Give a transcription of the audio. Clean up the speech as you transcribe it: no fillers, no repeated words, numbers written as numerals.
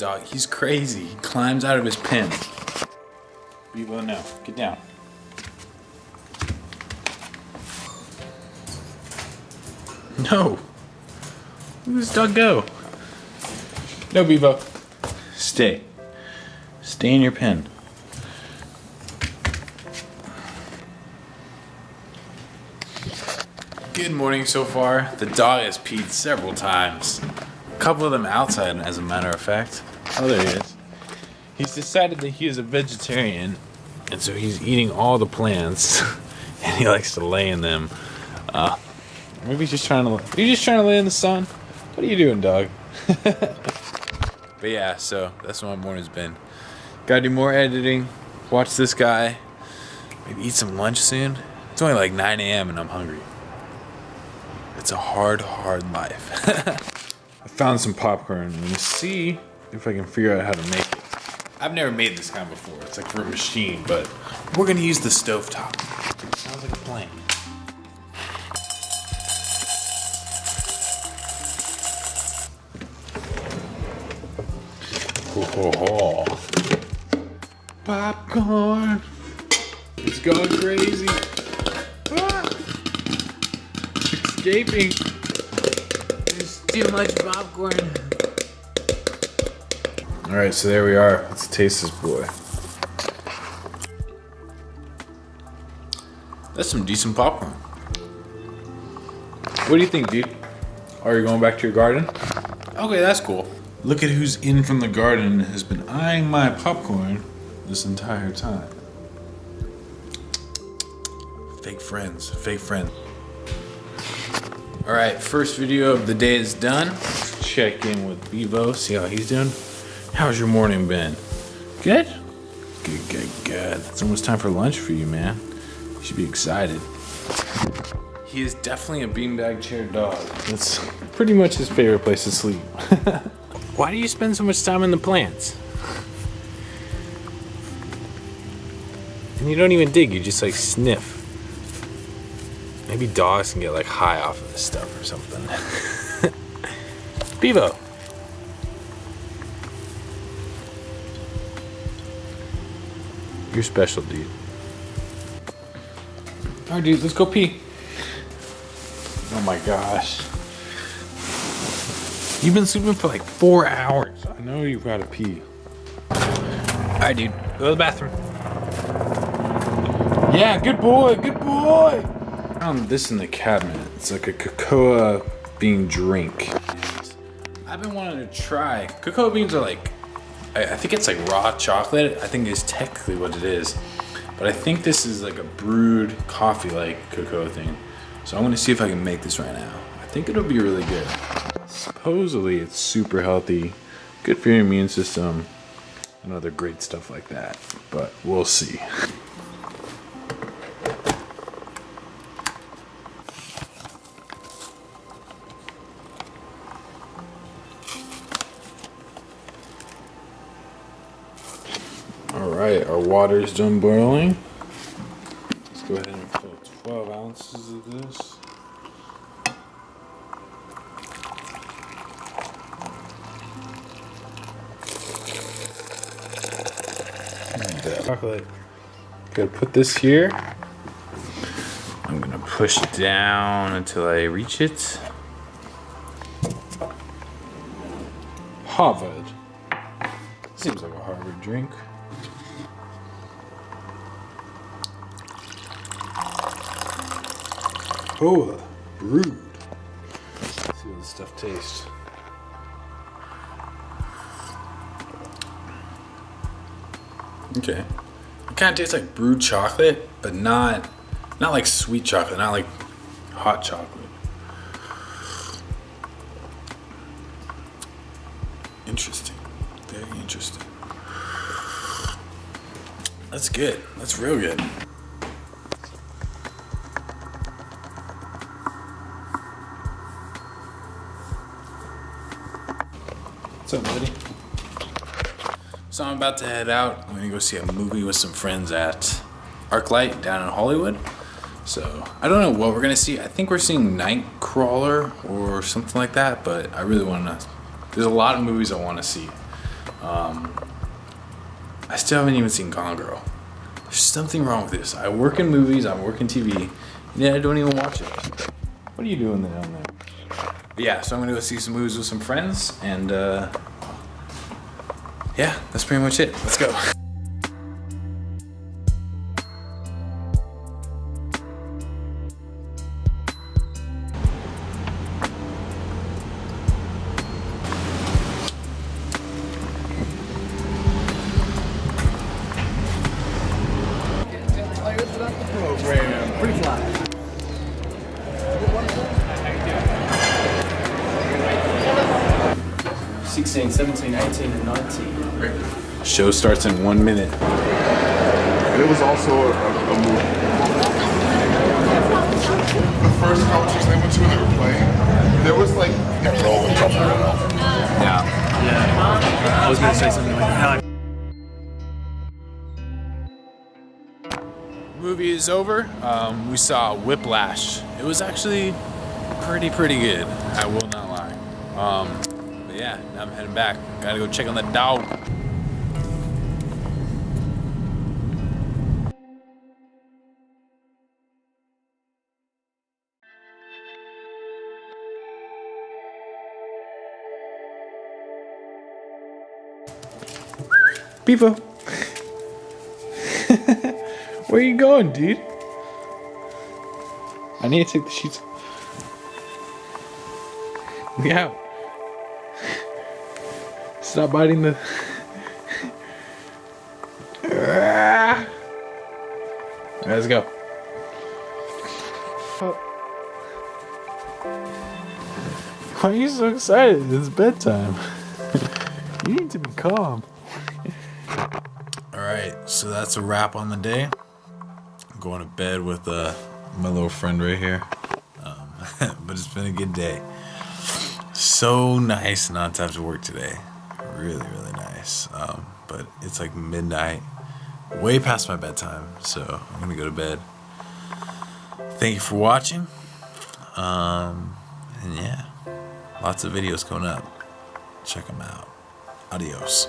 dog. He's crazy. He climbs out of his pen. Bevo, no. Get down. No. Where does this dog go? No, Bevo. Stay. Stay in your pen. Good morning so far. The dog has peed several times. A couple of them outside, as a matter of fact. Oh, there he is. He's decided that he is a vegetarian, and so he's eating all the plants, and he likes to lay in them. Maybe he's just trying to. Are you just trying to lay in the sun? What are you doing, dog? But yeah, so that's what my morning's been. Gotta do more editing. Watch this guy. Maybe eat some lunch soon. It's only like 9 a.m. and I'm hungry. It's a hard life. I found some popcorn. I'm gonna see if I can figure out how to make it. I've never made this kind before. It's like for a machine, but we're gonna use the stovetop. Sounds like a plan. Oh. Popcorn. It's going crazy. Ah. Escaping. There's too much popcorn. Alright, so there we are. Let's taste this boy. That's some decent popcorn. What do you think, dude? Are you going back to your garden? Okay, that's cool. Look at who's in from the garden has been eyeing my popcorn this entire time. Fake friends, fake friends. All right, first video of the day is done. Let's check in with Bevo, see how he's doing. How's your morning been? Good? Good. It's almost time for lunch for you, man. You should be excited. He is definitely a beanbag chair dog. That's pretty much his favorite place to sleep. Why do you spend so much time in the plants? And you don't even dig, you just like sniff. Maybe dogs can get like high off of this stuff or something. Bevo. You're special, dude. Alright, dude, let's go pee. Oh my gosh. You've been sleeping for like 4 hours. I know you've got to pee. Alright, dude. Go to the bathroom. Yeah, good boy. I found this in the cabinet. It's like a cocoa bean drink. I've been wanting to try. Cocoa beans are like, I think it's like raw chocolate. I think is technically what it is. But I think this is like a brewed coffee-like cocoa thing. So I'm going to see if I can make this right now. I think it'll be really good. Supposedly it's super healthy, good for your immune system, and other great stuff like that, but we'll see. Alright, our water's done boiling. Let's go ahead and fill 12 ounces of this. Chocolate. Gonna put this here. I'm gonna push down until I reach it. Harvard. Seems like a Harvard drink. Oh, brewed. Let's see what this stuff tastes. Okay. It kind of tastes like brewed chocolate, but not like sweet chocolate, not like hot chocolate. Interesting. Very interesting. That's good. That's real good. What's up, buddy? So I'm about to head out. I'm gonna go see a movie with some friends at ArcLight down in Hollywood. So I don't know what we're gonna see. I think we're seeing Nightcrawler or something like that, but I really wanna, there's a lot of movies I wanna see. I still haven't even seen Gone Girl. There's something wrong with this. I work in movies, I work in TV, and yet I don't even watch it. What are you doing down there? But yeah, so I'm gonna go see some movies with some friends, and yeah, that's pretty much it. Let's go. Program. Pretty fly. 16, 17, 18, and 19. Show starts in 1 minute. And it was also a movie. The first competition I went to when they were playing, there was like, they were all in trouble. Yeah. I was going to say something like that. Movie is over. We saw Whiplash. It was actually pretty good. I will not lie. But yeah, now I'm heading back. Gotta go check on that dog. Beefo. Where you going, dude? I need to take the sheets. Look out. Stop biting the... Let's go. Why are you so excited? It's bedtime. You need to be calm. Alright, so that's a wrap on the day. I'm going to bed with my little friend right here. But it's been a good day. So nice not to have to work today. Really nice. But it's like midnight. Way past my bedtime. So I'm going to go to bed. Thank you for watching. And yeah. Lots of videos coming up. Check them out. Adios.